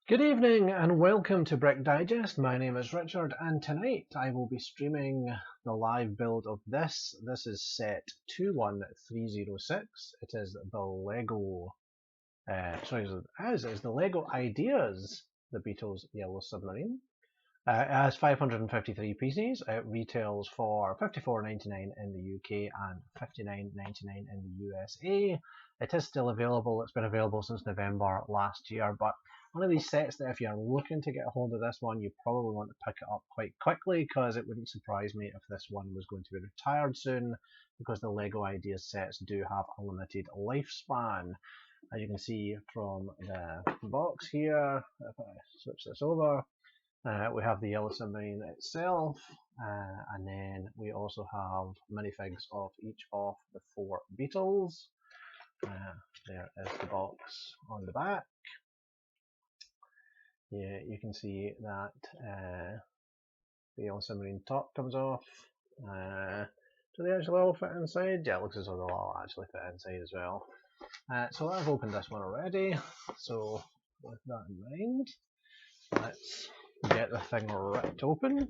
Good evening and welcome to Brick Digest. My name is Richard and tonight I will be streaming the live build of this. This is set 21306. It is the Lego, it's the Lego Ideas, the Beatles Yellow Submarine. It has 553 pieces. It retails for $54.99 in the UK and $59.99 in the USA. It is still available. It's been available since November last year, but one of these sets that if you're looking to get a hold of this one, you probably want to pick it up quite quickly, because it wouldn't surprise me if this one was going to be retired soon, because the Lego Ideas sets do have a limited lifespan. As you can see from the box here, if I switch this over, we have the Yellow Submarine itself, and then we also have minifigs of each of the four Beatles. There is the box on the back. Yeah, you can see that the Yellow Submarine top comes off. Do they actually all fit inside? Yeah, it looks as though they'll all actually fit inside as well. So I've opened this one already, so with that in mind, let's get the thing ripped open.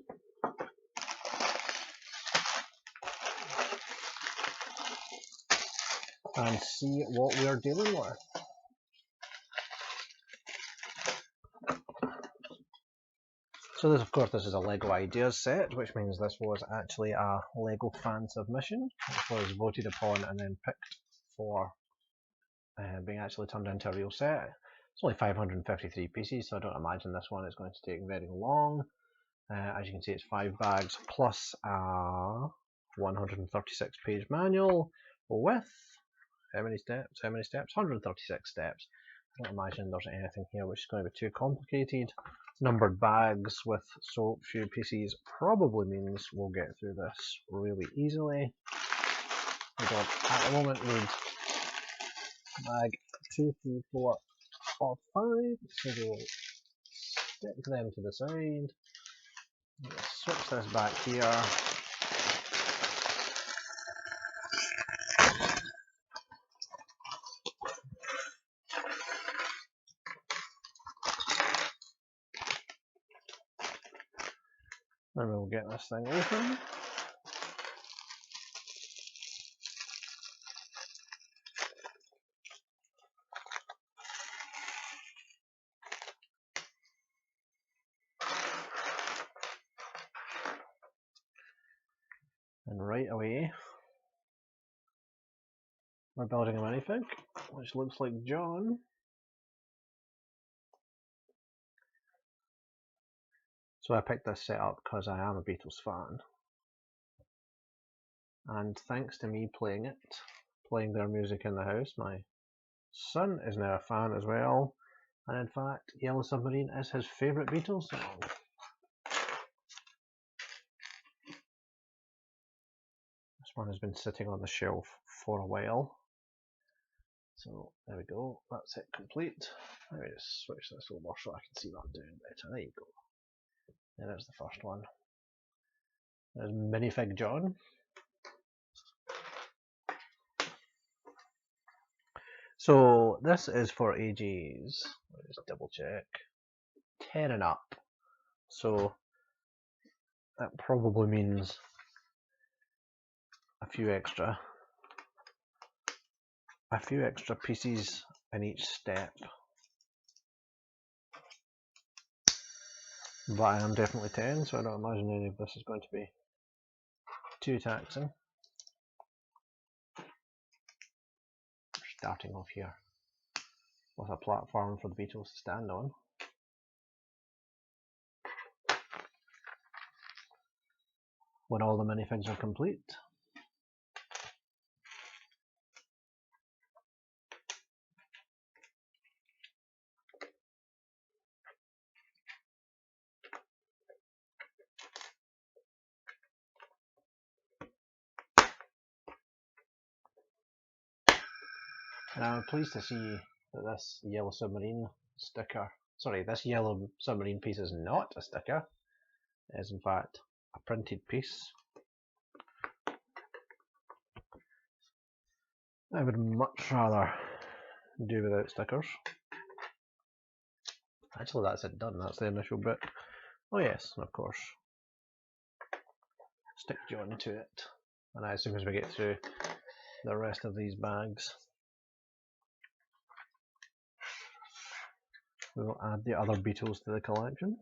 And see what we're dealing with. So this, of course, this is a Lego Ideas set, which means this was actually a Lego fan submission, which was voted upon and then picked for being actually turned into a real set. It's only 553 pieces, so I don't imagine this one is going to take very long. As you can see, it's 5 bags plus a 136-page manual with how many steps? 136 steps. I don't imagine there's anything here which is going to be too complicated. Numbered bags with so few pieces probably means we'll get through this really easily. We got, at the moment, need bag 2, 3, 4, or 5, so we'll stick them to the side. Let's switch this back here. And we'll get this thing open. And right away, we're building a minifig, which looks like John. So I picked this set up because I am a Beatles fan. And thanks to me playing their music in the house, my son is now a fan as well. And in fact, Yellow Submarine is his favourite Beatles song. This one has been sitting on the shelf for a while. So there we go, that's it complete. Let me just switch this over so I can see what I'm doing better. There you go. There's the first one. There's Minifig John. So this is for ages, let's just double check, 10 and up. So that probably means a few extra pieces in each step. But I am definitely 10, so I don't imagine any of this is going to be too taxing. Starting off here with a platform for the Beatles to stand on. When all the minifigs are complete, and I'm pleased to see that this Yellow Submarine sticker, this Yellow Submarine piece is not a sticker. It is in fact a printed piece. I would much rather do without stickers. Actually, that's it done. That's the initial bit. Oh yes, and of course, stick John to it. And as soon as we get through the rest of these bags, we will add the other Beatles to the collection.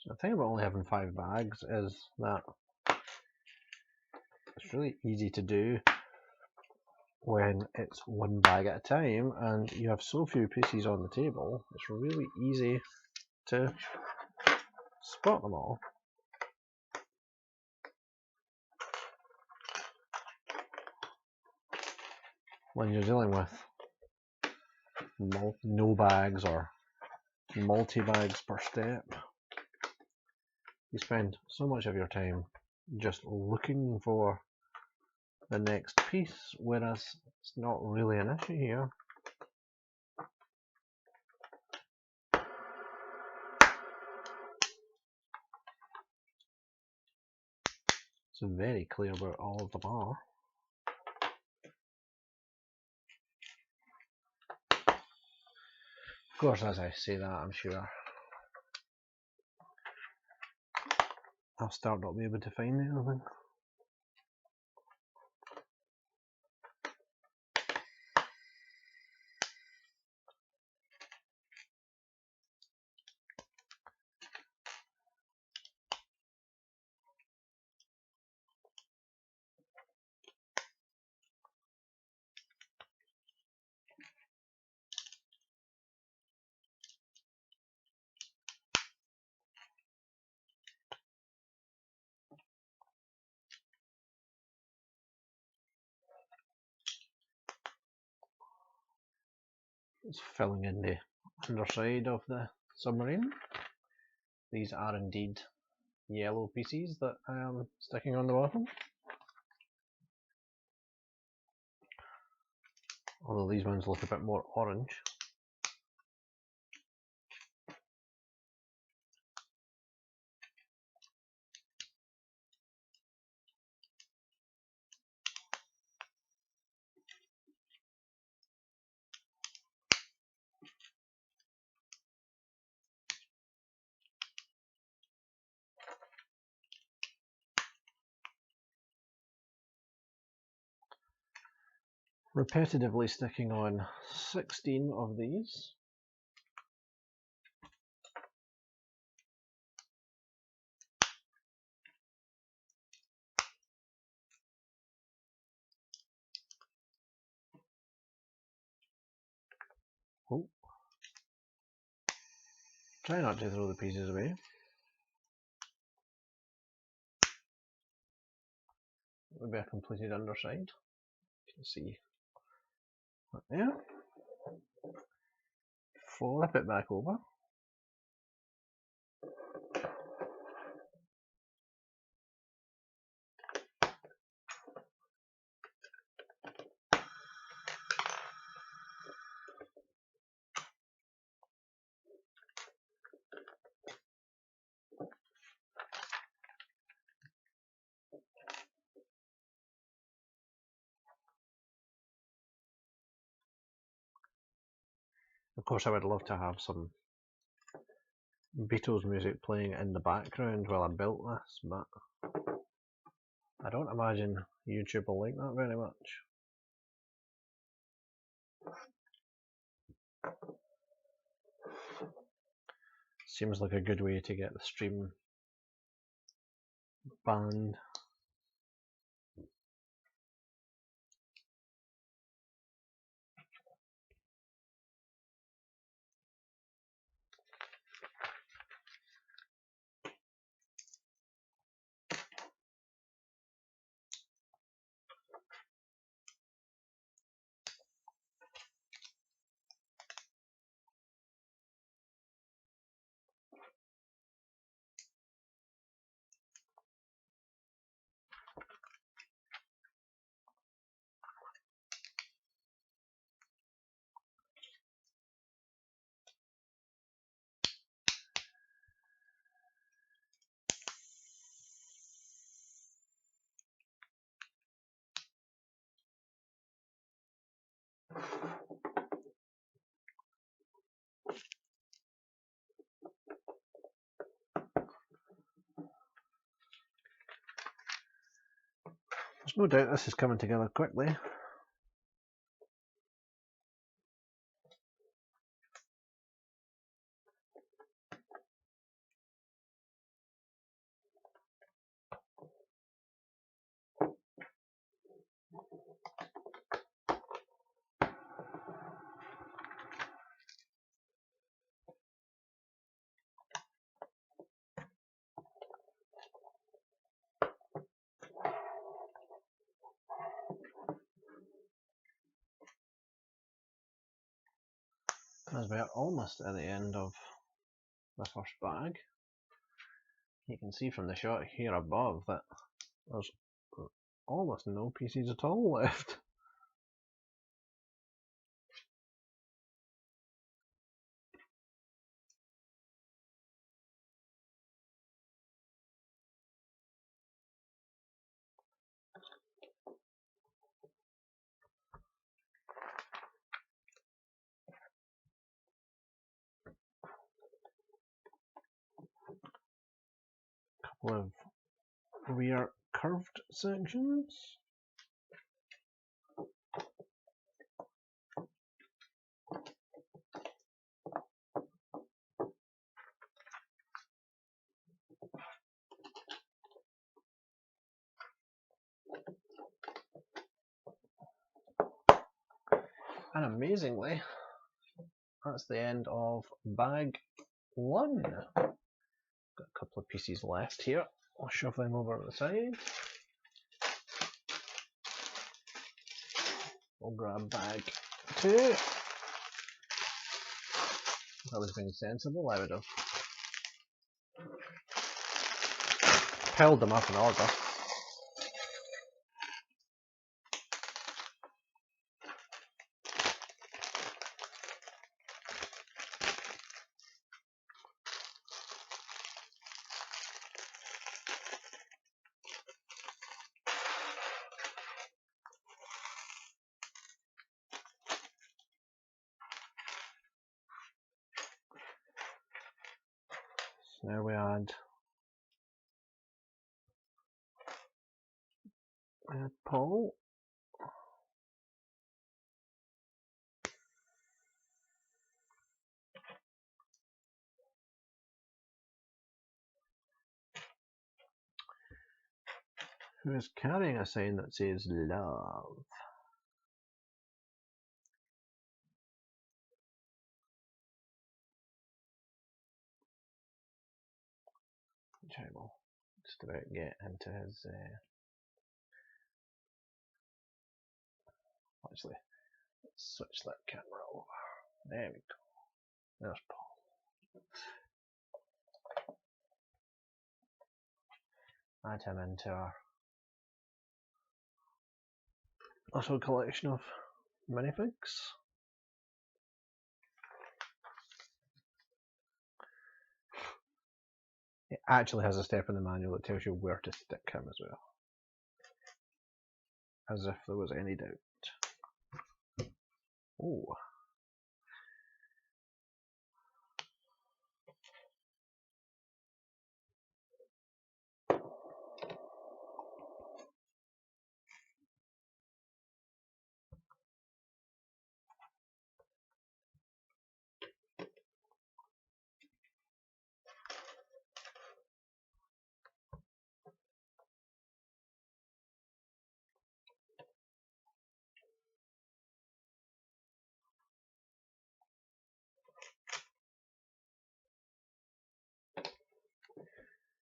So the thing about only having 5 bags is that it's really easy to do when it's one bag at a time and you have so few pieces on the table. It's really easy to spot them all. When you're dealing with no bags or multi-bags per step, you spend so much of your time just looking for the next piece, whereas it's not really an issue here. It's very clear where all of them are. Of course, as I say that, I'm sure I'll start not being able to find anything. It's filling in the underside of the submarine. These are indeed yellow pieces that I am sticking on the bottom. Although these ones look a bit more orange. Repetitively sticking on 16 of these. Oh. Try not to throw the pieces away. Would be a completed underside. You can see that there. Flip it back over. Of course, I would love to have some Beatles music playing in the background while I built this, but I don't imagine YouTube will like that very much. Seems like a good way to get the stream banned. There's no doubt this is coming together quickly. As we are almost at the end of the first bag, you can see from the shot here above that there's almost no pieces at all left. Couple of rear curved sections. And amazingly, that's the end of bag 1. Got a couple of pieces left here. I'll shove them over to the side. We'll grab bag 2. If I was being sensible, I would have held them up in order. So now we add Paul. Who is carrying a sign that says love. Which I will just about get into his actually, let's switch that camera over. There we go. There's Paul. Add him into our little collection of minifigs. It actually has a step in the manual that tells you where to stick him as well. As if there was any doubt. Oh.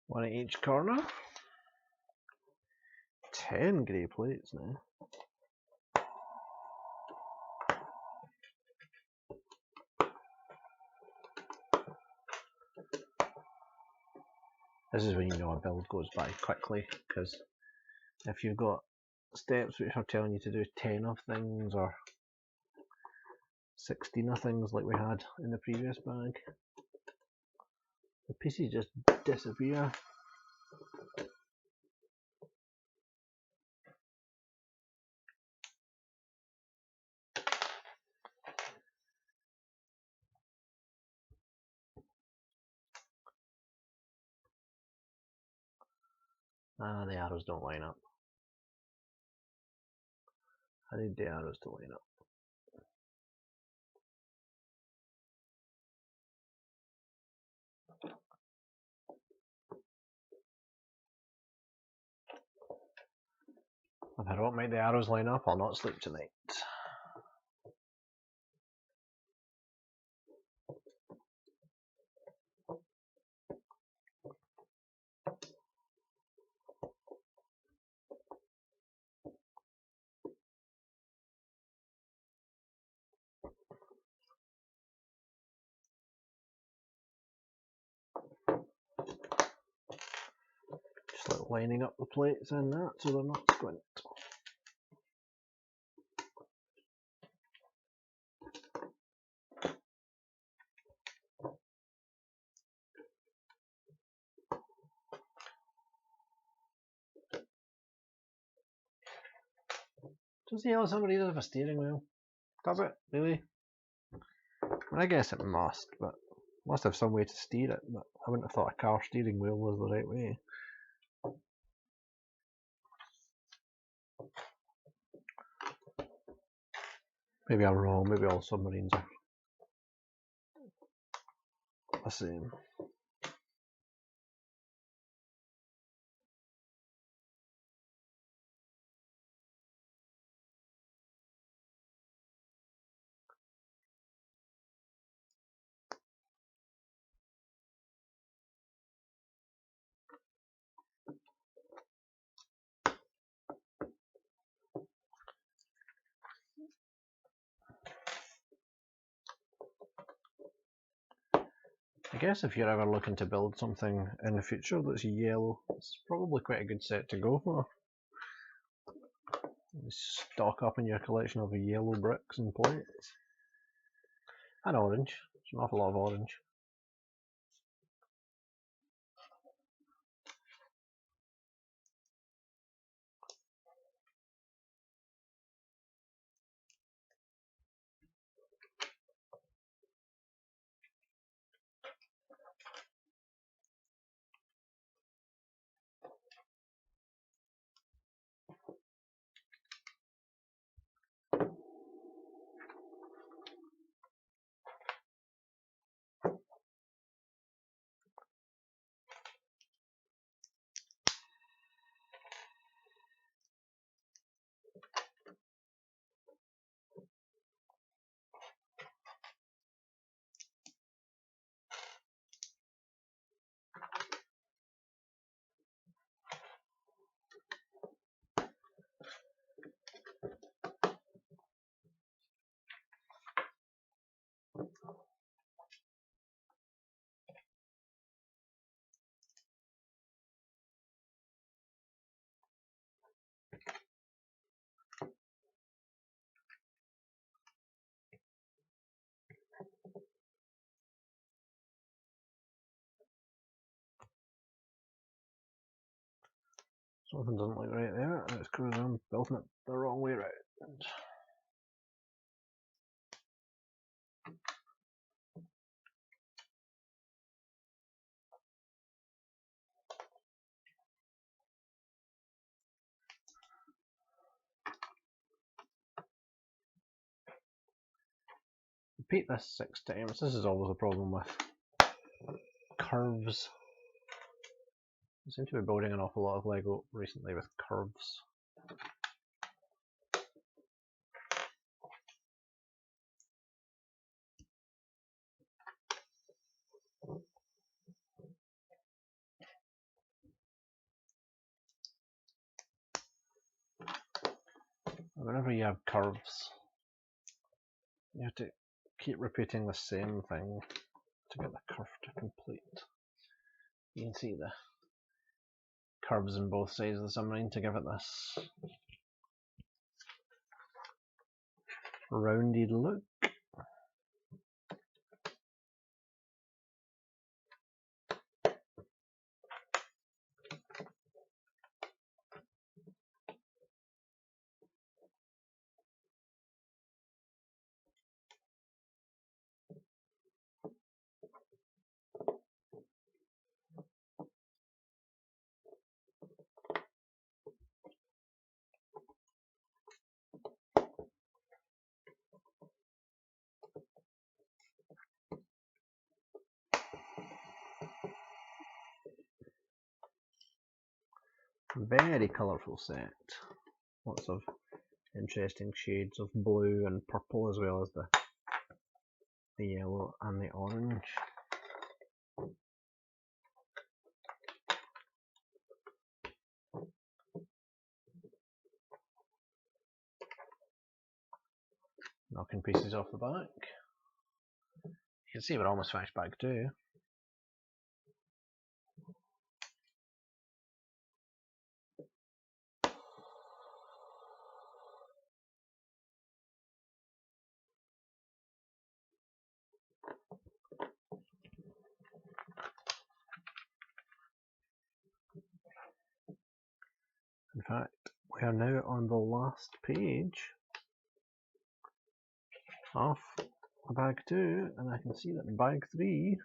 One at each corner. 10 grey plates now. This is when you know a build goes by quickly, because if you've got steps which are telling you to do 10 of things or 16 of things like we had in the previous bag, the pieces just disappear. Ah, the arrows don't line up. I need the arrows to line up. If I don't make the arrows line up, I'll not sleep tonight. Just like lining up the plates in that so they're not squint. Does the Yellow Submarine have a steering wheel? Does it? Really? I guess it must, but it must have some way to steer it, but I wouldn't have thought a car steering wheel was the right way. Maybe I'm wrong, maybe all submarines are the same. I guess if you're ever looking to build something in the future that's yellow, it's probably quite a good set to go for. Stock up in your collection of yellow bricks and plates. And orange. There's an awful lot of orange. Something doesn't look right there. It's because I'm building it the wrong way round. Repeat this 6 times. This is always a problem with curves. I seem to be building an awful lot of Lego recently with curves. Whenever you have curves, you have to keep repeating the same thing to get the curve to complete. You can see the curves on both sides of the submarine to give it this rounded look. Very colourful set. Lots of interesting shades of blue and purple, as well as the yellow and the orange. Knocking pieces off the back. You can see we're almost finished bag 2. In fact, we are now on the last page of bag 2, and I can see that bag 3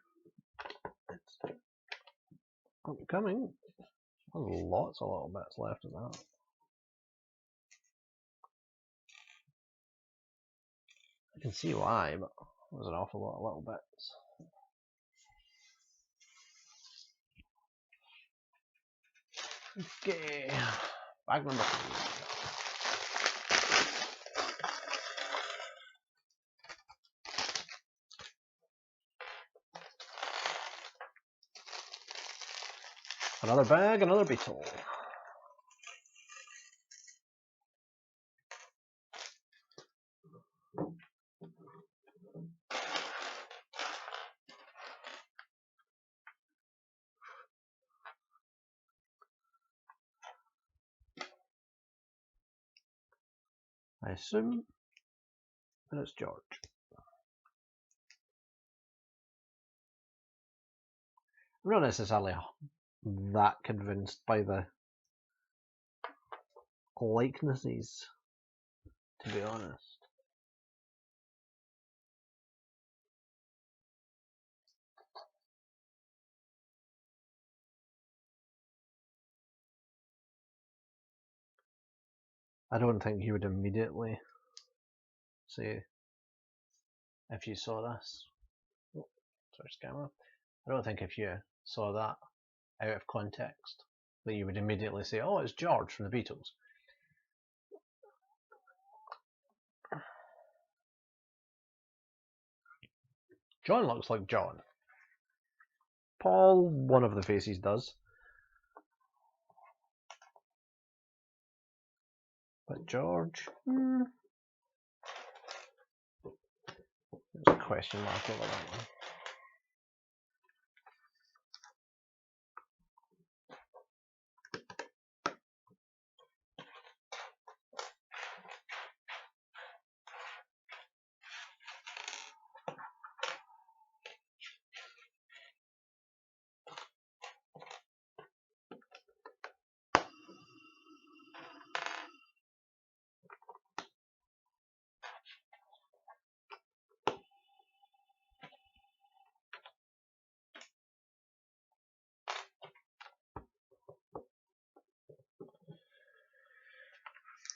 it's upcoming. There's lots of little bits left of that. I can see why, but there's an awful lot of little bits. Okay, bag number 3. Another bag, another beetle. I assume that it's George. I'm not necessarily that convinced by the likenesses, to be honest. I don't think you would immediately say, if you saw this, switch camera. I don't think if you saw that out of context that you would immediately say, oh, it's George from the Beatles. John looks like John. Paul, one of the faces does. But George, there's a question mark over that one.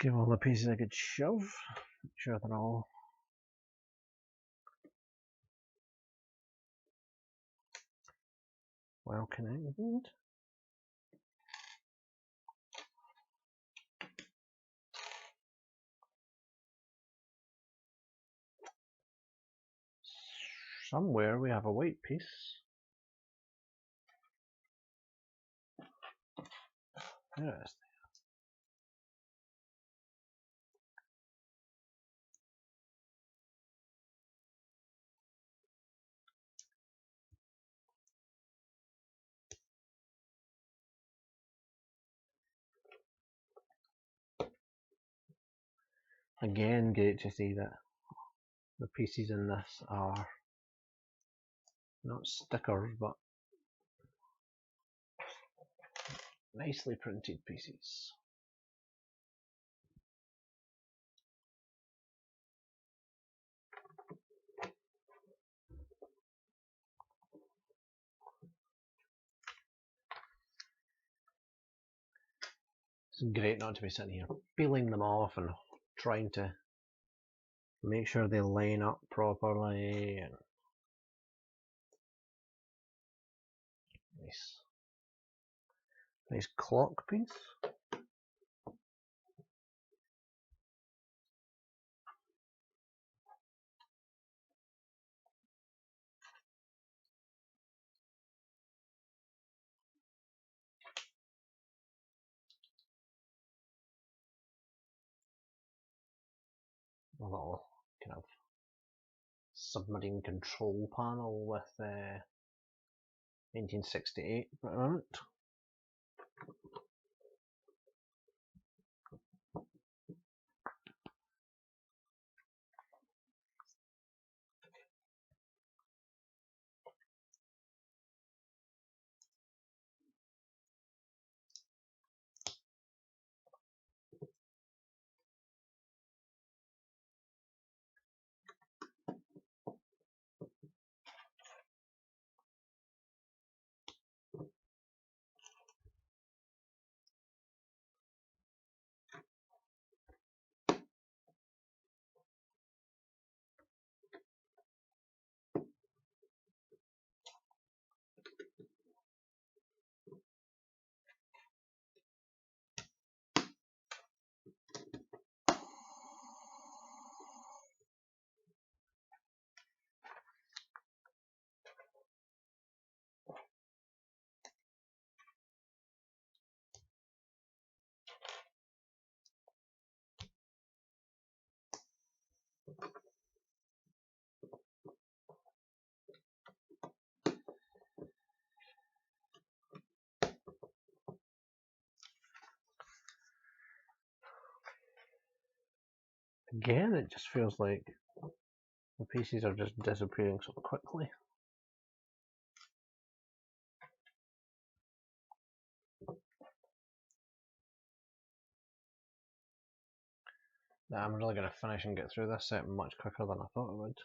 Give all the pieces a good shove. Make sure they're all well connected. Somewhere we have a white piece. There it is. Again, great to see that the pieces in this are not stickers, but nicely printed pieces. It's great not to be sitting here peeling them off and trying to make sure they line up properly. And nice. Nice clock piece. A little kind of submarine control panel with 1968 around it. Again, it just feels like the pieces are just disappearing so quickly. That I'm really going to finish and get through this set much quicker than I thought I would.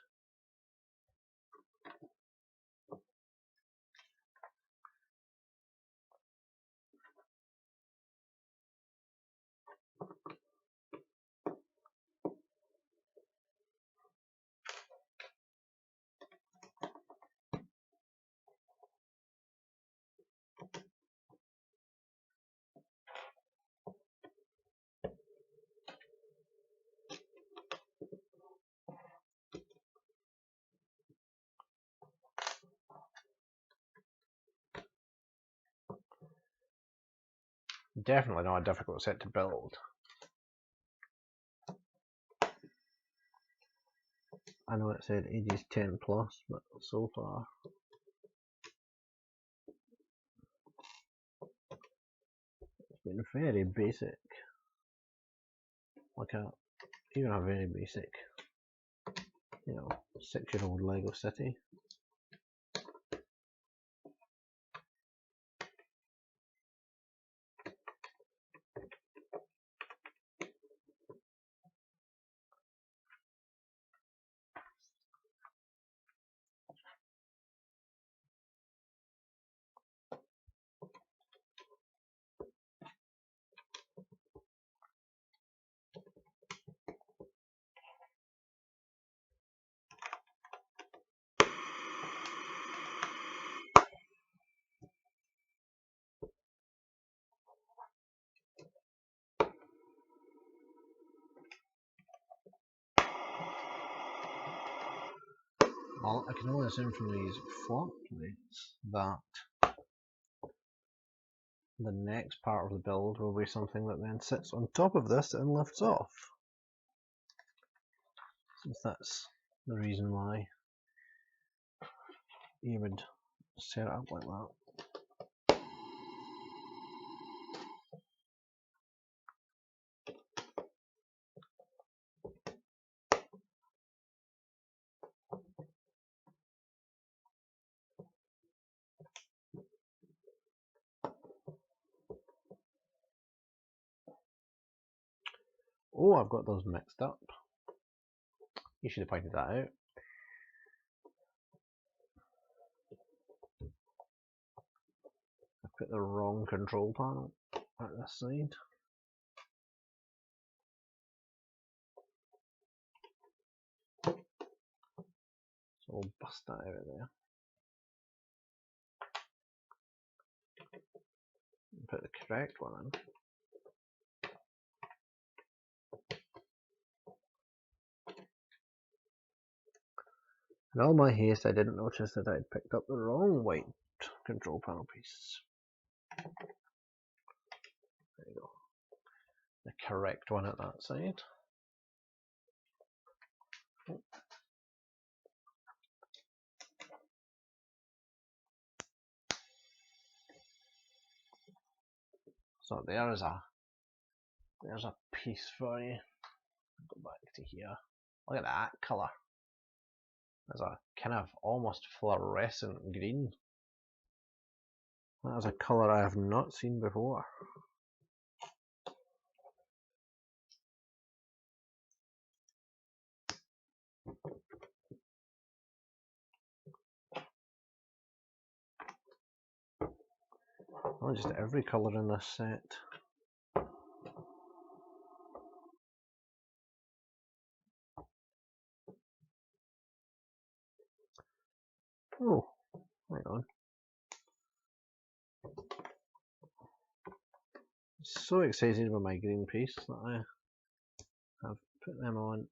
Definitely not a difficult set to build. I know it said ages 10 plus, but so far it's been very basic. Like even a very basic, 6-year-old Lego city. Well, I can only assume from these floor plates that the next part of the build will be something that then sits on top of this and lifts off. Since that's the reason why you would set it up like that. Oh, I've got those mixed up. You should have pointed that out. I put the wrong control panel at this side. So we'll bust that out of there. put the correct one in. In all my haste, I didn't notice that I'd picked up the wrong white control panel piece. There you go. The correct one at that side. So there's a piece for you. Go back to here. Look at that colour. There's a kind of almost fluorescent green. That is a colour I have not seen before. Well, just every colour in this set. Oh, hang on. So excited about my green piece that I have put them on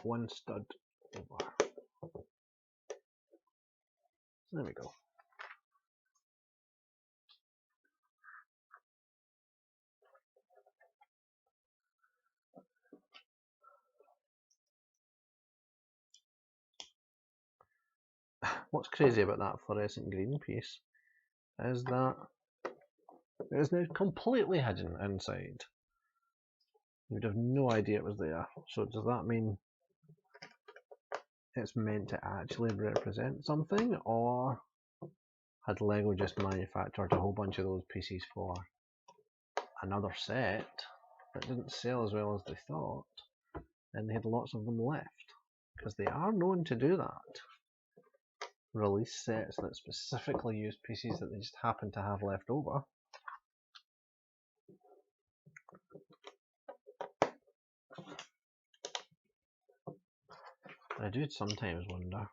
one stud over. There we go. What's crazy about that fluorescent green piece is that it is now completely hidden inside. You would have no idea it was there. So does that mean it's meant to actually represent something, or had LEGO just manufactured a whole bunch of those pieces for another set that didn't sell as well as they thought, and they had lots of them left? Because they are known to do that. Release sets that specifically use pieces that they just happen to have left over. I do sometimes wonder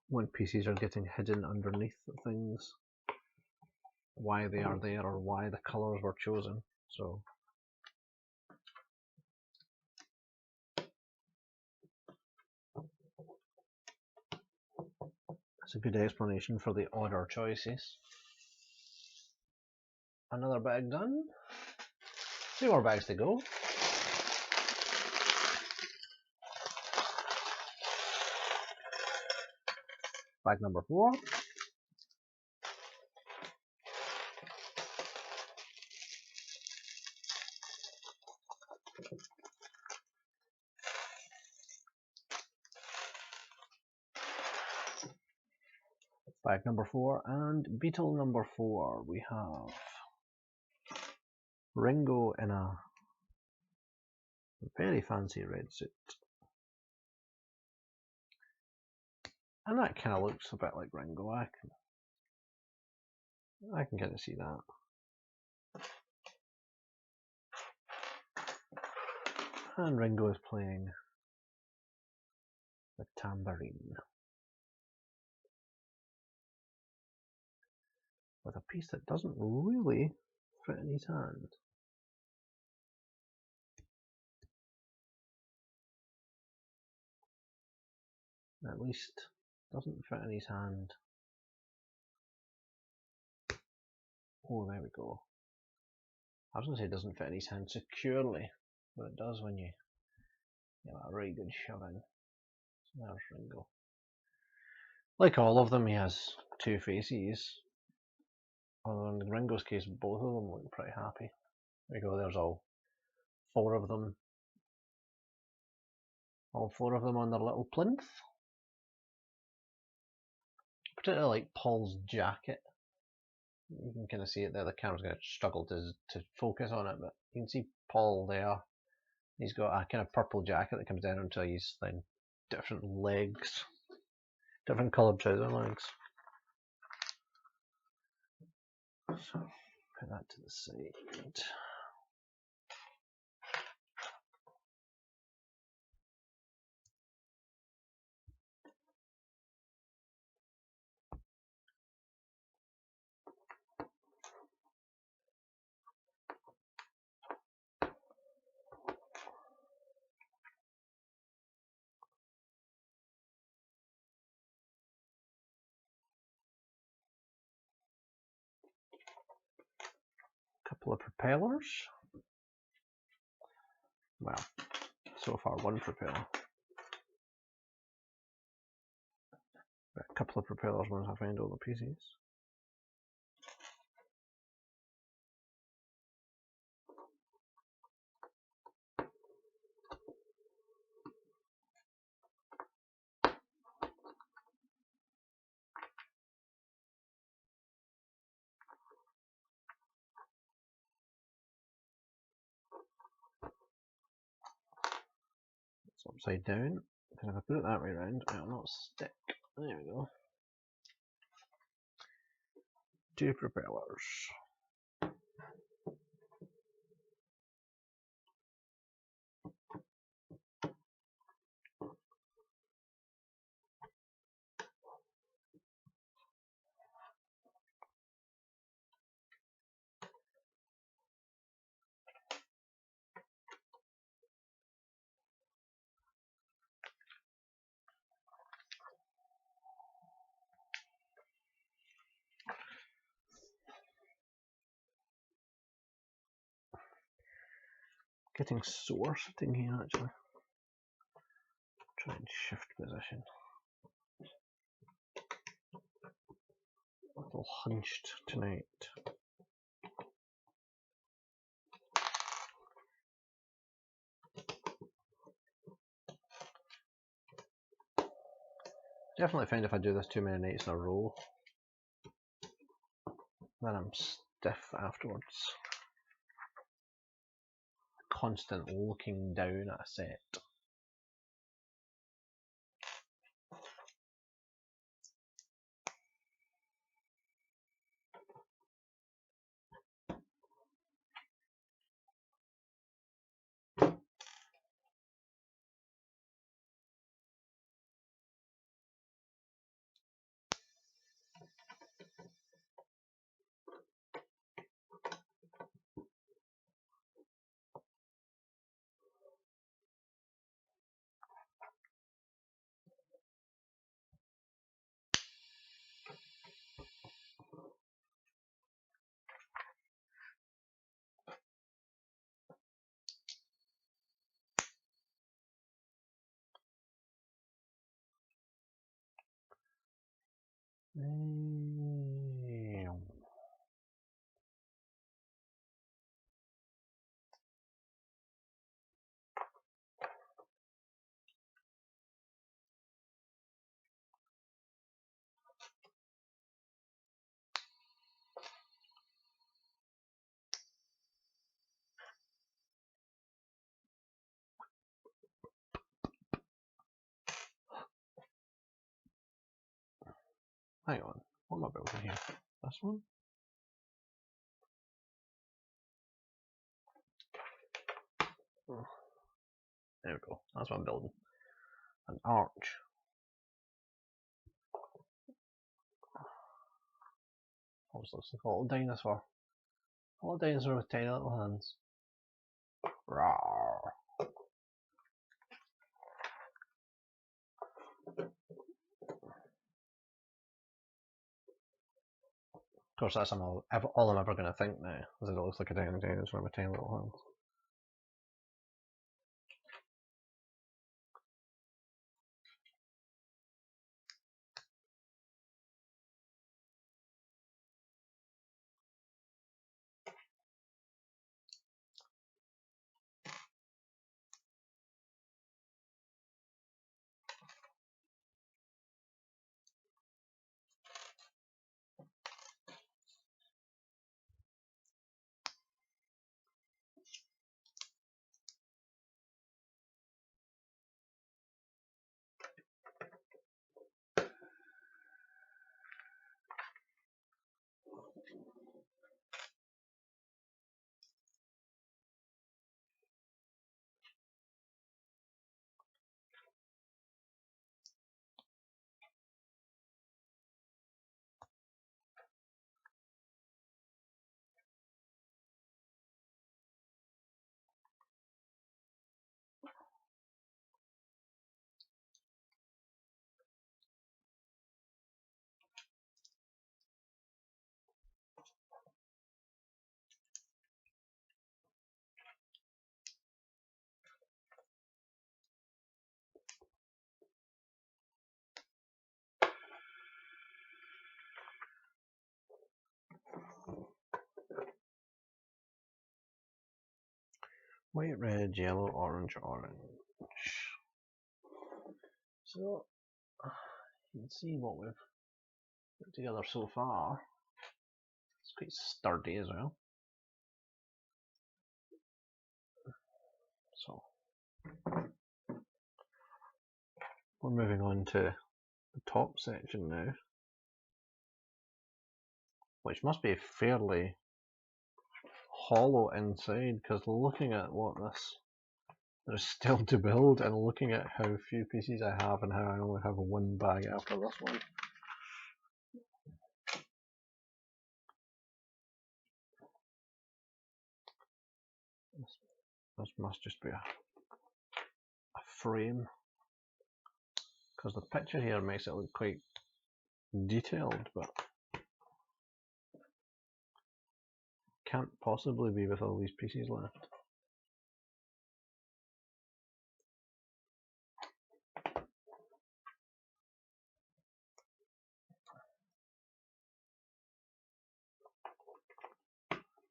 when pieces are getting hidden underneath things, why they are there or why the colours were chosen. So it's a good explanation for the odder choices. Another bag done. 2 more bags to go. Bag number 4. Bag number 4 and Beetle number 4. We have Ringo in a very fancy red suit. And that kind of looks a bit like Ringo. I can kind of see that. And Ringo is playing the tambourine with a piece that doesn't really fit in his hand. At least doesn't fit in his hand. Oh, there we go. I was going to say it doesn't fit in his hand securely, but it does when you get a really good shove in. So there's Ringo. Like all of them, he has 2 faces. Although in Ringo's case, both of them look pretty happy. There we go, there's all 4 of them. All 4 of them on their little plinth. Particularly like Paul's jacket. You can kind of see it there. The camera's going to struggle to focus on it, but you can see Paul there. He's got a kind of purple jacket that comes down onto his then different legs, different coloured trouser legs. So put that to the side. couple of propellers. Well, so far one propeller. But a couple of propellers once I find all the pieces. It's upside down, because if I put it that way around, it'll not stick. There we go. 2 propellers. Getting sore sitting here actually. Try and shift position. A little hunched tonight. Definitely find if I do this too many nights in a row, then I'm stiff afterwards. Constant looking down at a set. Hang on, what am I building here? This one? There we go, that's what I'm building. An arch. Almost looks like a little dinosaur. A little dinosaur with tiny little hands. Rawr. Of course, that's all I'm ever going to think now, is that it looks like a tiny dinosaur with tiny little hands. White, red, yellow, orange, orange. So you can see what we've put together so far. It's quite sturdy as well. So we're moving on to the top section now, which must be fairly hollow inside, because looking at what there's still to build, and looking at how few pieces I have and how I only have one bag after this one. This must just be a frame, because the picture here makes it look quite detailed, but can't possibly be with all these pieces left.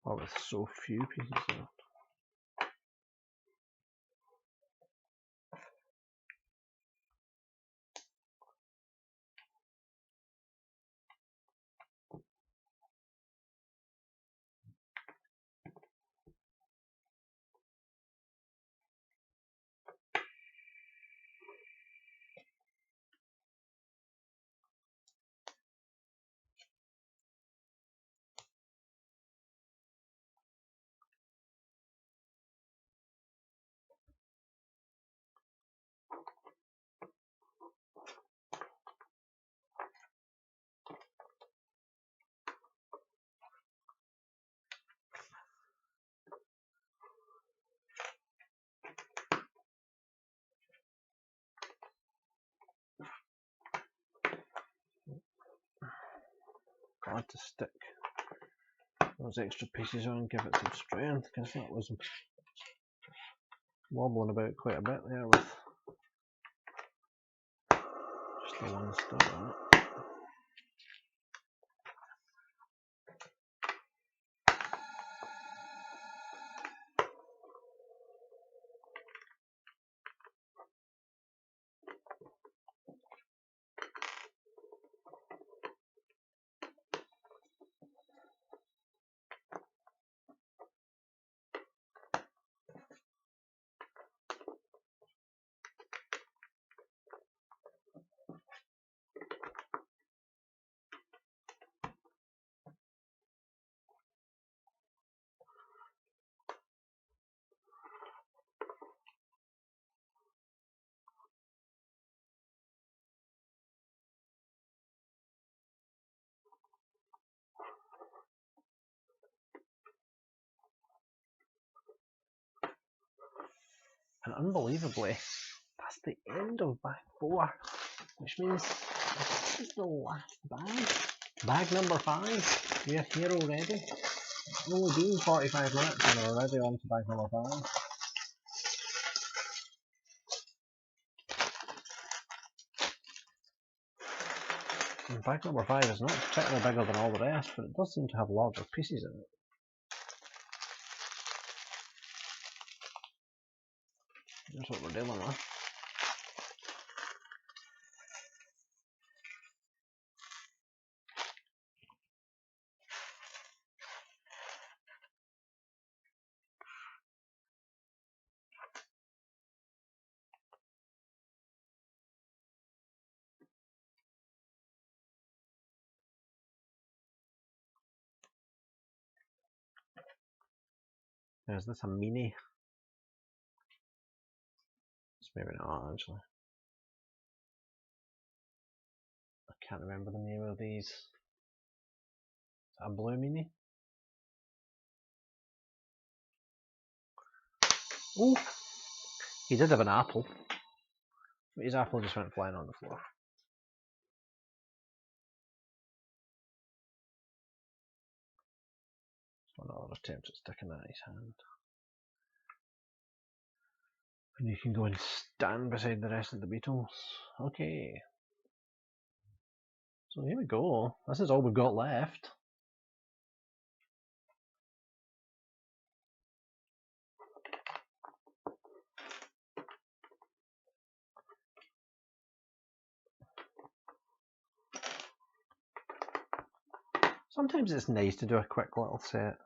Or with so few pieces left. Glad to stick those extra pieces on, give it some strength, because that was wobbling about quite a bit there with just the one stud on it. And unbelievably, that's the end of bag 4, which means this is the last bag. Bag number 5. We're here already. It's only been 45 minutes and we're already on to bag number 5. And bag number 5 is not particularly bigger than all the rest, but it does seem to have larger pieces in it. Here's what we're dealing with. Is this a mini? It's maybe not actually. I can't remember the name of these. Is that a blue mini? Oh! He did have an apple, but his apple just went flying on the floor. So another attempt at sticking that in his hand. And you can go and stand beside the rest of the Beatles. Okay. So here we go. This is all we've got left. Sometimes it's nice to do a quick little set.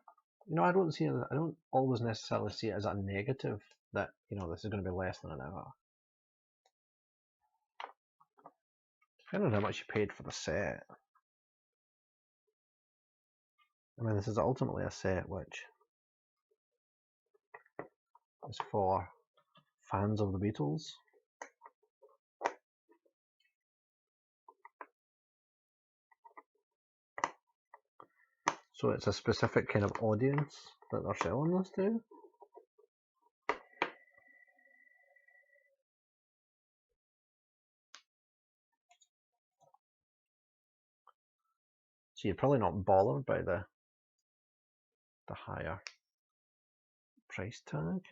You know, I don't always necessarily see it as a negative that, you know, this is going to be less than an hour. Depending on how much you paid for the set. I mean, this is ultimately a set which is for fans of the Beatles. So it's a specific kind of audience that they're selling this to. So you're probably not bothered by the higher price tag.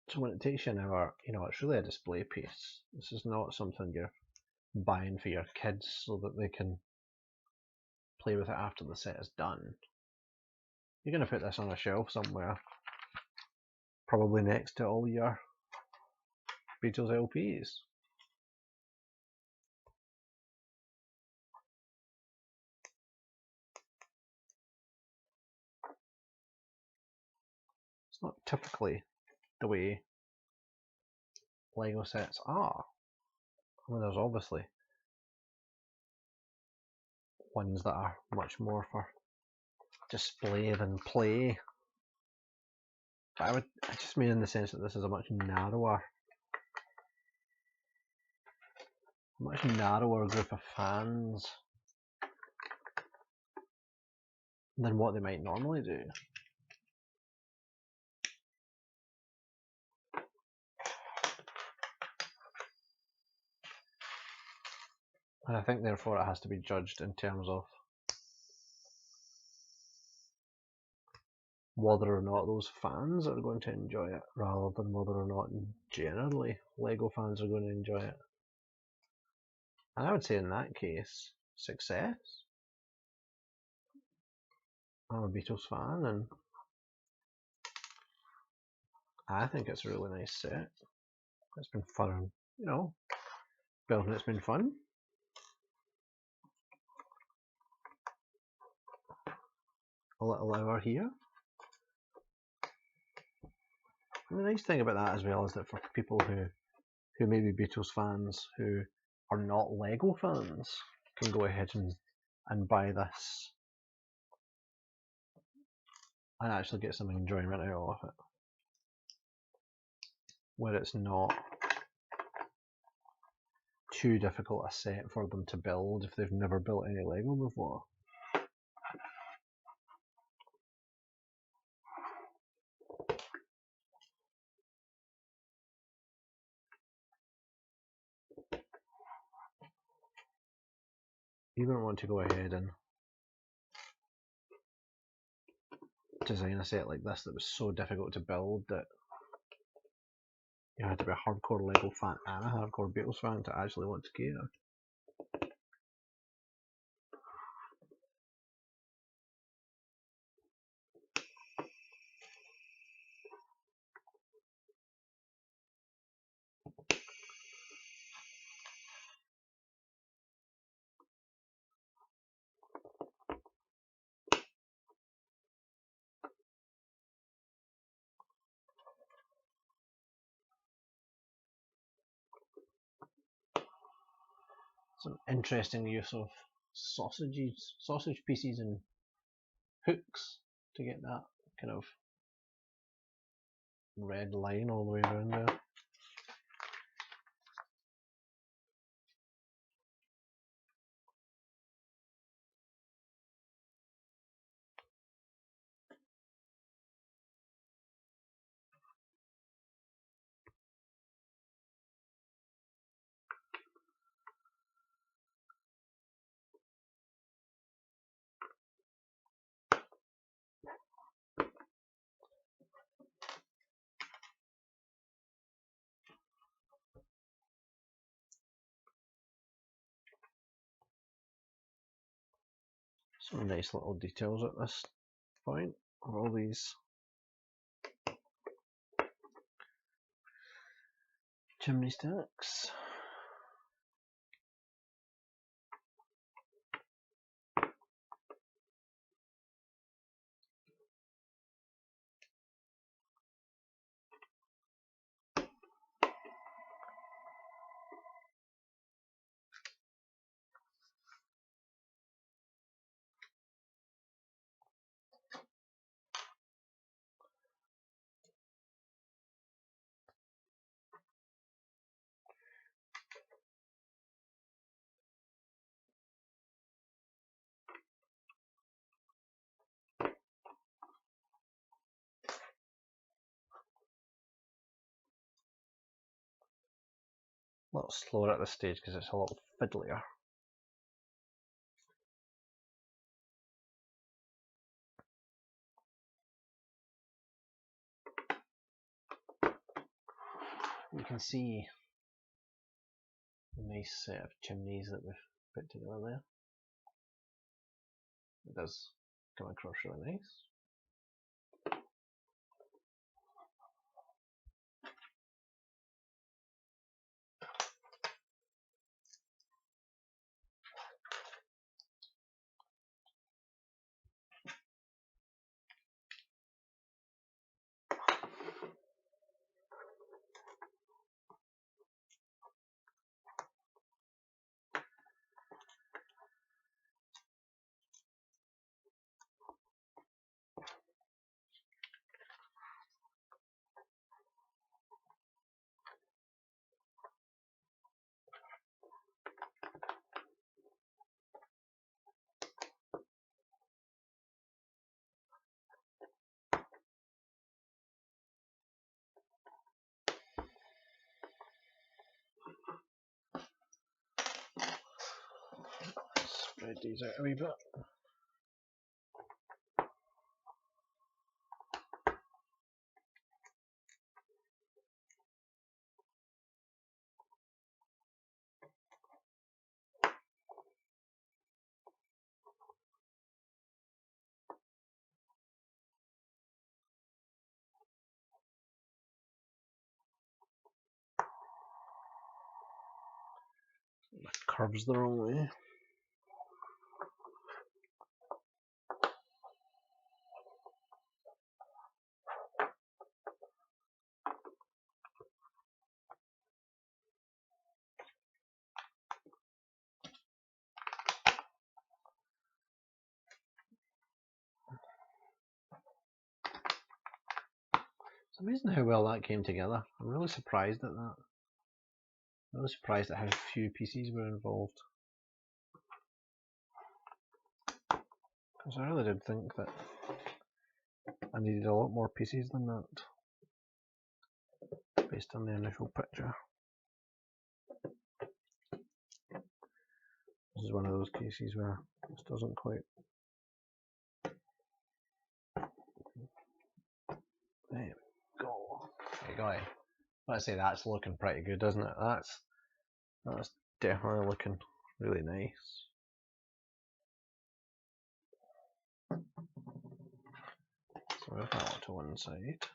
So when it takes you an hour, you know, it's really a display piece. This is not something you're buying for your kids so that they can play with it after the set is done. You're going to put this on a shelf somewhere, probably next to all your Beatles LPs. It's not typically the way Lego sets are. I mean, there's obviously ones that are much more for display than play. But I just mean in the sense that this is a much narrower group of fans than what they might normally do. And I think therefore it has to be judged in terms of whether or not those fans are going to enjoy it, rather than whether or not generally Lego fans are going to enjoy it. And I would say in that case, success. I'm a Beatles fan and I think it's a really nice set. It's been fun, you know, building it's been fun. A little hour here. And the nice thing about that as well is that for people who may be Beatles fans who are not Lego fans can go ahead and buy this and actually get some enjoyment out of it, where it's not too difficult a set for them to build if they've never built any Lego before. You don't want to go ahead and design a set like this that was so difficult to build that you had to be a hardcore Lego fan and a hardcore Beatles fan to actually want to care. Some interesting use of sausage pieces and hooks to get that kind of red line all the way around there. Some nice little details at this point of all these chimney stacks. A little slower at this stage because it's a little fiddlier. You can see a nice set of chimneys that we've put together there. It does come across really nice. Spread these out a wee bit. The curves the wrong way. It's amazing how well that came together. I'm really surprised at that. I'm really surprised at how few pieces were involved. Because I really did think that I needed a lot more pieces than that, based on the initial picture. This is one of those cases where this doesn't quite. There we go. There you go. Let's say that's looking pretty good, isn't it? That's definitely looking really nice. So move that to one side.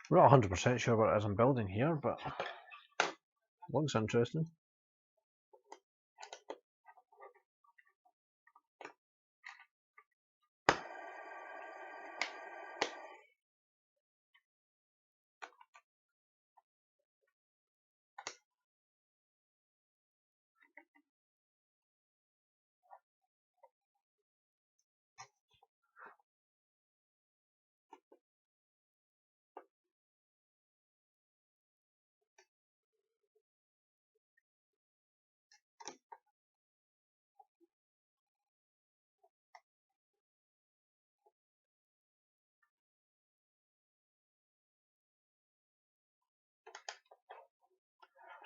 We're not 100% sure what it is I'm building here, but it looks interesting.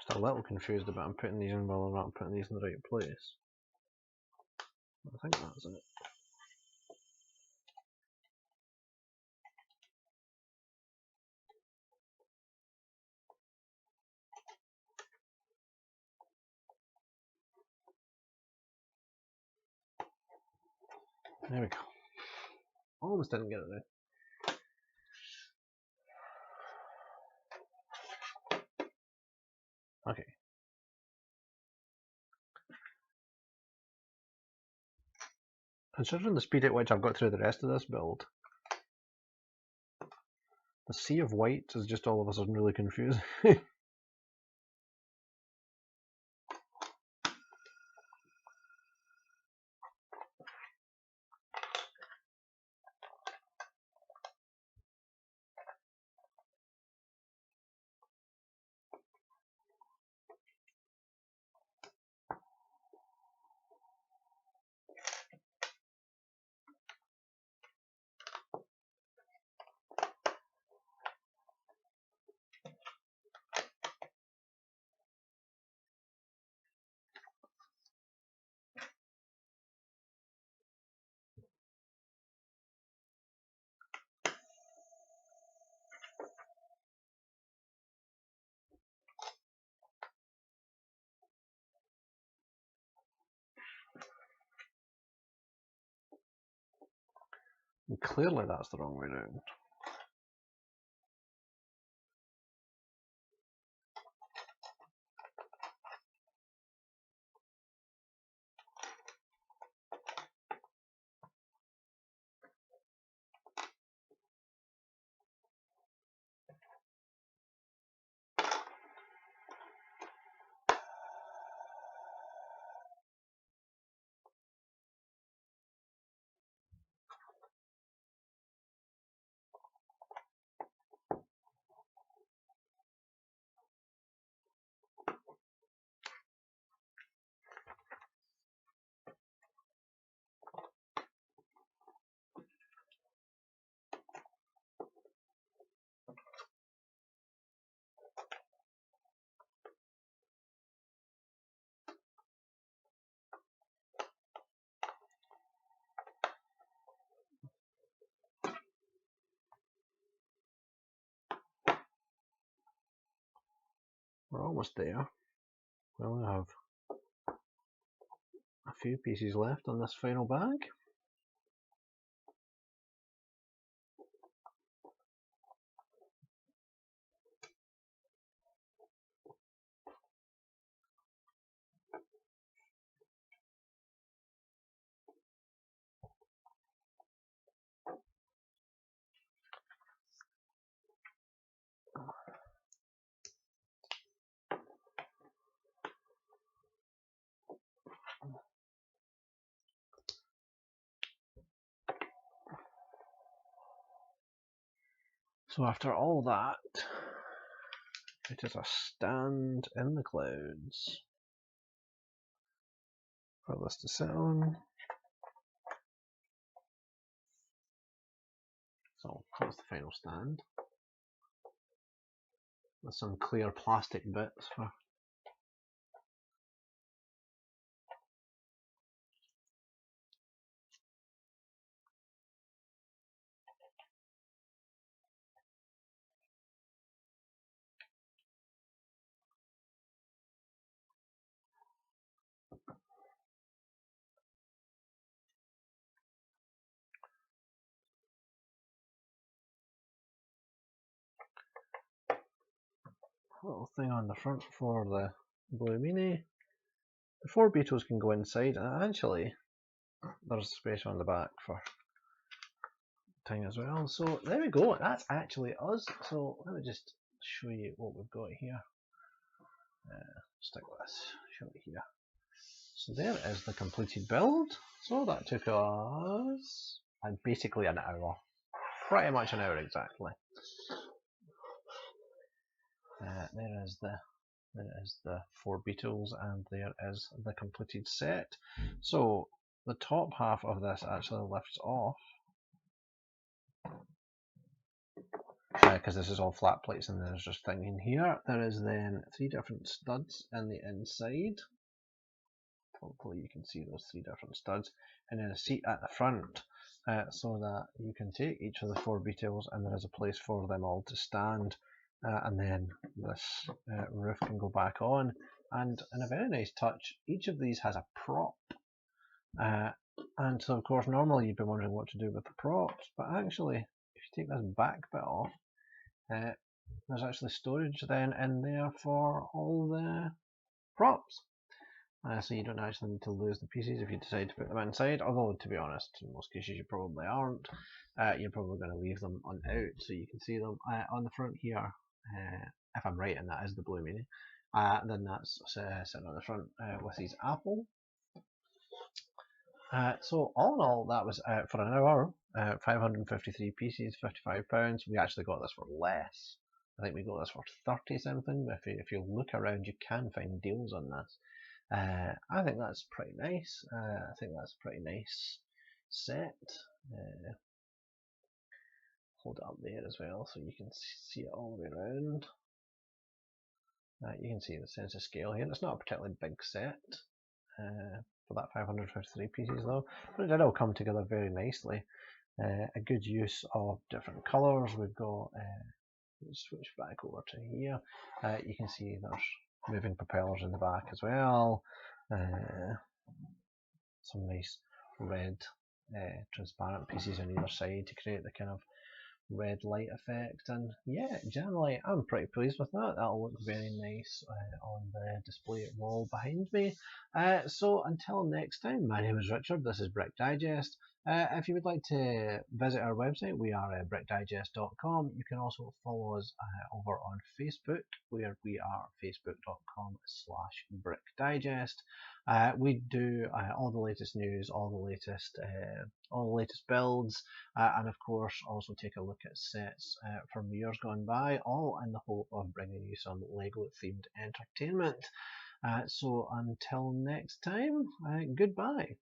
Just a little confused about I'm putting these in whether or not I'm putting these in the right place. I think that's it. There we go. Almost didn't get it right. Okay. Considering the speed at which I've got through the rest of this build, the sea of white is just all of a sudden really confusing. And clearly that's the wrong way around. We're almost there. We only have a few pieces left on this final bag. So after all that, it is a stand in the clouds for this to sit on. So that's the final stand. With some clear plastic bits for a little thing on the front for the Blue Meanie. The 4 Beatles can go inside, and actually there's space on the back for thing as well. So there we go, that's actually us. So let me just show you what we've got here. Stick with this, show it here. So there is the completed build. So that took us basically an hour. Pretty much an hour exactly. There is the 4 Beatles, and there is the completed set. So the top half of this actually lifts off, because this is all flat plates and there's just thing in here. There is then 3 different studs in the inside. Hopefully you can see those 3 different studs, and then a seat at the front, so that you can take each of the 4 Beatles and there is a place for them all to stand, and then this roof can go back on. And in a very nice touch, each of these has a prop. And so of course normally you'd be wondering what to do with the props, but actually if you take this back bit off, there's actually storage then in there for all the props. So you don't actually need to lose the pieces if you decide to put them inside, although to be honest in most cases you probably aren't. You're probably going to leave them on out so you can see them. On the front here, if I'm right and that is the Blue Mini, then that's sitting on the front with his Apple. So all in all, that was for an hour, 553 pieces, £55. We actually got this for less. I think we got this for 30 something. If you look around, you can find deals on this. I think that's pretty nice. I think that's a pretty nice set. Hold it up there as well so you can see it all the way around. You can see the sense of scale here. It's not a particularly big set. For that 553 pieces though, but it did all come together very nicely. A good use of different colours. We've got, let's switch back over to here. You can see there's moving propellers in the back as well. Some nice red transparent pieces on either side to create the kind of red light effect, and yeah, generally I'm pretty pleased with that. That'll look very nice on the display wall behind me. So until next time, my name is Richard, this is Brick Digest. If you would like to visit our website, we are brickdigest.com. You can also follow us over on Facebook, where we are facebook.com/brickdigest. We do all the latest news, all the latest builds, and of course also take a look at sets from years gone by, all in the hope of bringing you some Lego themed entertainment. So until next time, goodbye.